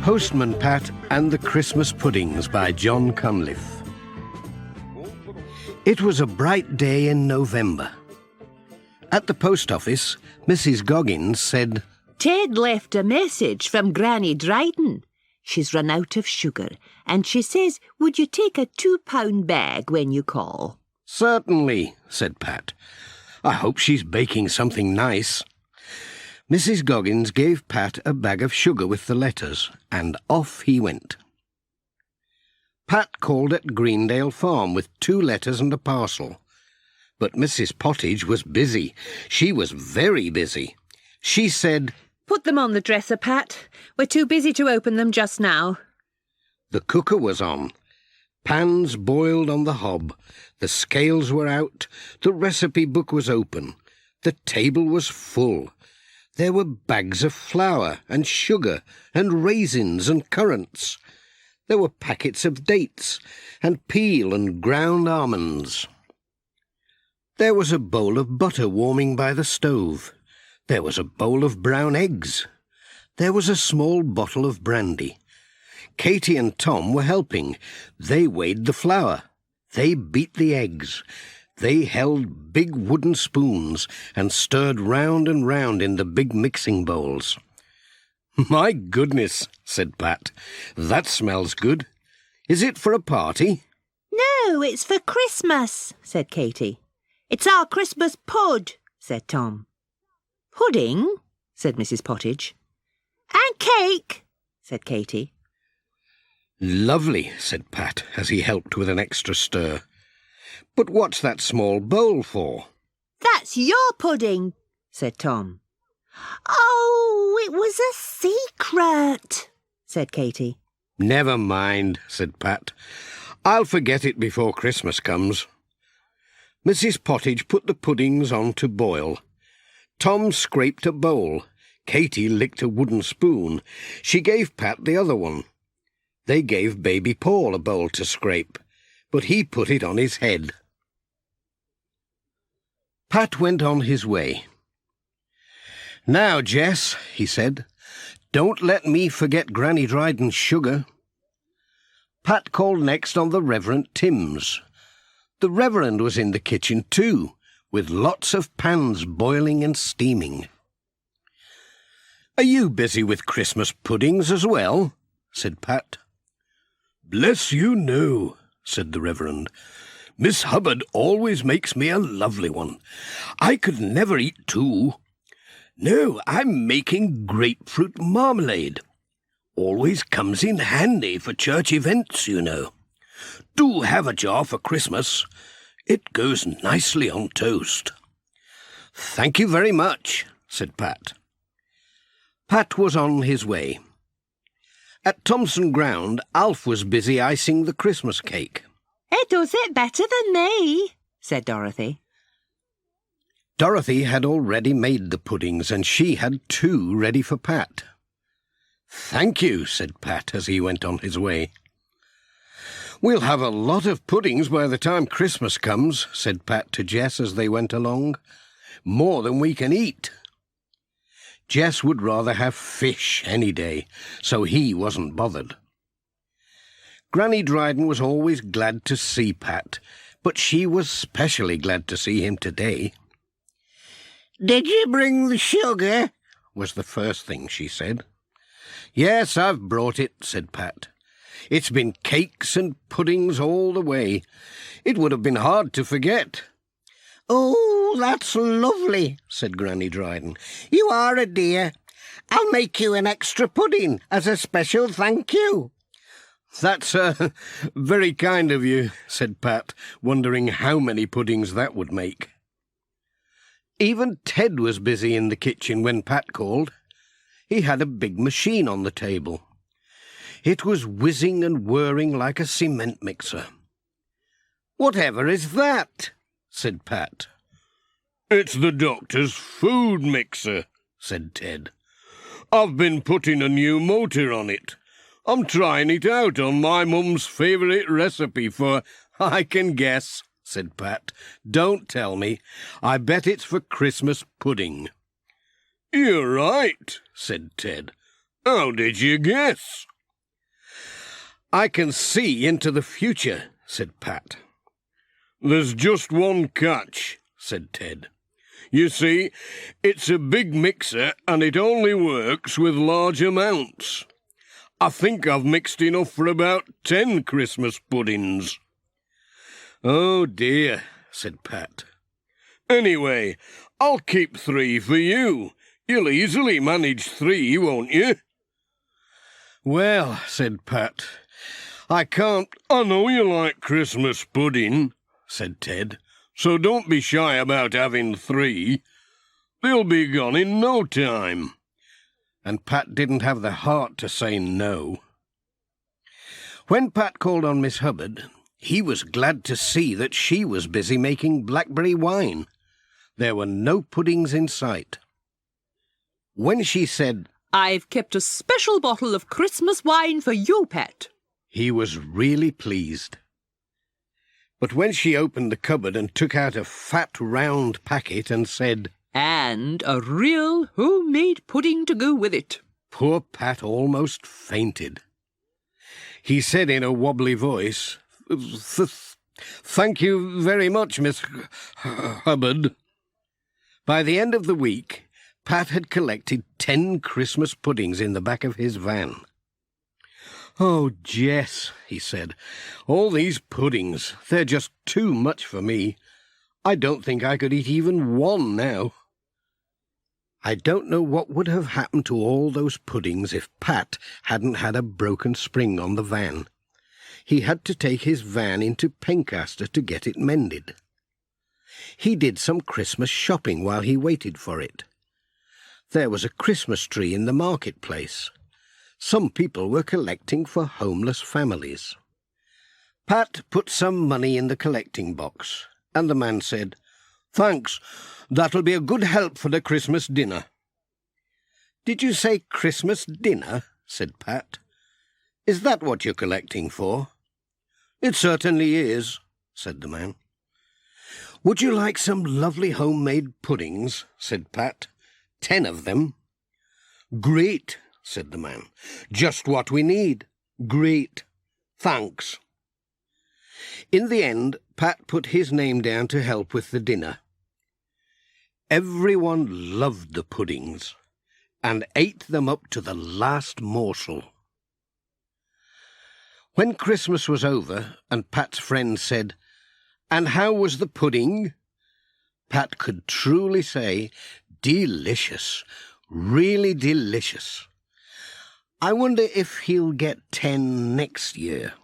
Postman Pat and the Christmas Puddings by John Cunliffe. It was a bright day in November. At the post office, Mrs. Goggins said, "Ted left a message from Granny Dryden. She's run out of sugar, and she says, would you take a £2 bag when you call?" "Certainly," said Pat. "I hope she's baking something nice." Mrs. Goggins gave Pat a bag of sugar with the letters, and off he went. Pat called at Greendale Farm with 2 letters and a parcel. But Mrs. Pottage was busy. She was very busy. She said, "Put them on the dresser, Pat. We're too busy to open them just now." The cooker was on. Pans boiled on the hob. The scales were out. The recipe book was open. The table was full. There were bags of flour and sugar and raisins and currants. There were packets of dates and peel and ground almonds. There was a bowl of butter warming by the stove. There was a bowl of brown eggs. There was a small bottle of brandy. Katie and Tom were helping. They weighed the flour. They beat the eggs. They held big wooden spoons and stirred round and round in the big mixing bowls. "My goodness," said Pat. "That smells good. Is it for a party?" "No, it's for Christmas," said Katie. "It's our Christmas pud," said Tom. "Pudding?" said Mrs. Pottage. "And cake," said Katie. "Lovely," said Pat, as he helped with an extra stir. "But what's that small bowl for?" "That's your pudding," said Tom. "Oh, it was a secret," said Katie. "Never mind," said Pat. "I'll forget it before Christmas comes." Mrs. Pottage put the puddings on to boil. Tom scraped a bowl. Katie licked a wooden spoon. She gave Pat the other one. They gave baby Paul a bowl to scrape, but he put it on his head. Pat went on his way. "Now, Jess," he said, "don't let me forget Granny Dryden's sugar." Pat called next on the Reverend Timms. The Reverend was in the kitchen too, with lots of pans boiling and steaming. "Are you busy with Christmas puddings as well?" said Pat. "Bless you, no," said the Reverend. "Miss Hubbard always makes me a lovely one. I could never eat 2. No, I'm making grapefruit marmalade. Always comes in handy for church events, you know. Do have a jar for Christmas. It goes nicely on toast." "Thank you very much," said Pat. Pat was on his way. At Thompson Ground, Alf was busy icing the Christmas cake. "It does it better than me," said Dorothy. Dorothy had already made the puddings, and she had 2 ready for Pat. "Thank you," said Pat as he went on his way. "We'll have a lot of puddings by the time Christmas comes," said Pat to Jess as they went along. "More than we can eat." Jess would rather have fish any day, so he wasn't bothered. Granny Dryden was always glad to see Pat, but she was specially glad to see him today. "Did you bring the sugar?" was the first thing she said. "Yes, I've brought it," said Pat. "It's been cakes and puddings all the way. It would have been hard to forget." "Oh, that's lovely," said Granny Dryden. "You are a dear. I'll make you an extra pudding as a special thank you." "That's very kind of you," said Pat, wondering how many puddings that would make. Even Ted was busy in the kitchen when Pat called. He had a big machine on the table. It was whizzing and whirring like a cement mixer. "Whatever is that?" said Pat. "It's the doctor's food mixer," said Ted. "I've been putting a new motor on it. I'm trying it out on my mum's favourite recipe for—" "I can guess," said Pat. "Don't tell me. I bet it's for Christmas pudding." "You're right," said Ted. How did you guess? I can see into the future, said Pat. There's just one catch, said Ted. You see, it's a big mixer and it only works with large amounts. I think I've mixed enough for about 10 Christmas puddings. Oh dear, said Pat. Anyway, I'll keep 3 for you. You'll easily manage 3, won't you? Well, said Pat, I can't... I know you like Christmas pudding, said Ted, so don't be shy about having 3. They'll be gone in no time. And Pat didn't have the heart to say no. When Pat called on Miss Hubbard, he was glad to see that she was busy making blackberry wine. There were no puddings in sight. When she said, "I've kept a special bottle of Christmas wine for you, Pat," he was really pleased. But when she opened the cupboard and took out a fat round packet and said, "And a real homemade pudding to go with it," poor Pat almost fainted. He said in a wobbly voice, "Thank you very much, Miss Hubbard." By the end of the week, Pat had collected 10 Christmas puddings in the back of his van. "Oh, Jess," he said, "all these puddings, they're just too much for me. I don't think I could eat even one now." I don't know what would have happened to all those puddings if Pat hadn't had a broken spring on the van. He had to take his van into Pencaster to get it mended. He did some Christmas shopping while he waited for it. There was a Christmas tree in the marketplace. Some people were collecting for homeless families. Pat put some money in the collecting box, and the man said, "Thanks, that'll be a good help for the Christmas dinner." "Did you say Christmas dinner?" said Pat. "Is that what you're collecting for?" "It certainly is," said the man. "Would you like some lovely homemade puddings?" said Pat. 10 of them. "Great," said the man. "Just what we need. Great. Thanks." In the end, Pat put his name down to help with the dinner. Everyone loved the puddings and ate them up to the last morsel. When Christmas was over and Pat's friends said, "And how was the pudding?" Pat could truly say, "Delicious, really delicious. I wonder if he'll get 10 next year."